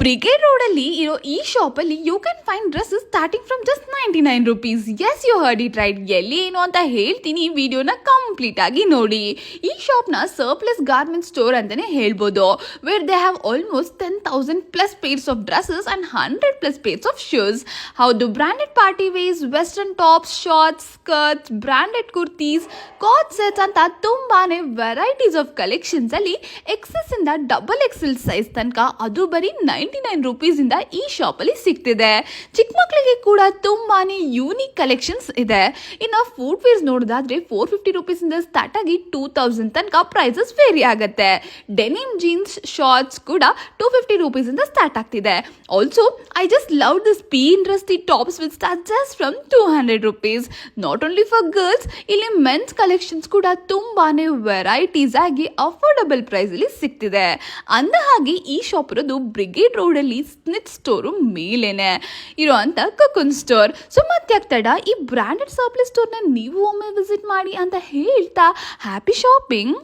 Brigade ರೋಡಲ್ಲಿ ಇರೋ ಈ ಶಾಪಲ್ಲಿ you can find dresses starting from just 99 rupees. Yes, you heard it right. ಎಲ್ಲಿ ಏನು ಅಂತ ಹೇಳ್ತೀನಿ, ವಿಡಿಯೋನ ಕಂಪ್ಲೀಟ್ ಆಗಿ ನೋಡಿ. ಈ ಶಾಪ್ನ ಸರ್ಪ್ಲಸ್ ಗಾರ್ಮೆಂಟ್ ಸ್ಟೋರ್ ಅಂತಾನೆ ಹೇಳ್ಬೋದು, where they have almost 10,000 plus pairs of dresses and 100 plus pairs of shoes. ಹೌದು, branded party wears, western tops, shorts, skirts, branded kurtis, ಕಾಟ್ ಸೆಟ್ಸ್ ಅಂತ ತುಂಬಾನೇ ವೆರೈಟೀಸ್ ಆಫ್ ಕಲೆಕ್ಷನ್ಸ್ ಅಲ್ಲಿ ಎಕ್ಸೆಸ್ ಇಂದ ಡಬಲ್ ಎಕ್ಸೆಲ್ ಸೈಜ್ ತನಕ ಅದು ಬರೀ 99 ರುಪೀಸ್ ಇಂದ ಈ ಶಾಪ್ ಅಲ್ಲಿ ಸಿಗ್ತಿದೆ. ಚಿಕ್ಕ ಮಕ್ಕಳಿಗೆ ಕೂಡ ತುಂಬಾನೇ ಯೂನಿಕ್ ಕಲೆಕ್ಷನ್ಸ್ ಇದೆ. ಇನ್ನು ಫುಡ್ ವೇರ್ಸ್ ನೋಡೋದಾದ್ರೆ 450 ರುಪೀಸ್ ಇಂದ ಸ್ಟಾರ್ಟ್ ಆಗಿ 2000 ತನಕ ಪ್ರೈಸಸ್ ವೇರಿ ಆಗುತ್ತೆ. ಡೆನಿಮ್ ಜೀನ್ಸ್ ಶಾರ್ಟ್ಸ್ ಕೂಡ 250 ರುಪೀಸ್ ಇಂದ ಸ್ಟಾರ್ಟ್ ಆಗ್ತಿದೆ. Also I just love this ಪೀನ್ ರಸ್ಟಿ tops with start just from 200 rupees. Not only for girls, ಇಲ್ಲಿ ಮೆನ್ಸ್ ಕಲೆಕ್ಷನ್ಸ್ ಕೂಡ ತುಂಬಾನೇ ವೆರೈಟೀಸ್ ಆಗಿ ಅಫೋರ್ಡಬಲ್ ಪ್ರೈಸ್ ಅಲ್ಲಿ ಸಿಗ್ತಿದೆ. ಅಂದ ಹಾಗೆ ಈ ಶಾಪ್ ಇರೋದು ಬ್ರಿಗೇಡ್ ರೋಡ್ ಅಲ್ಲಿ ಸ್ನಿತ್ ಸ್ಟೋರ್ ಮೇಲೇನೆ ಇರೋಂತ ಕಕುನ್ ಸ್ಟೋರ್. ಸೊ ಮತ್ತೆ ತಡ ಈ ಬ್ರಾಂಡೆಡ್ ಸರ್ಪ್ಲಸ್ ಸ್ಟೋರ್ ನ ನೀವು ಒಮ್ಮೆ ವಿಸಿಟ್ ಮಾಡಿ ಅಂತ ಹೇಳ್ತಾ ಹ್ಯಾಪಿ ಶಾಪಿಂಗ್.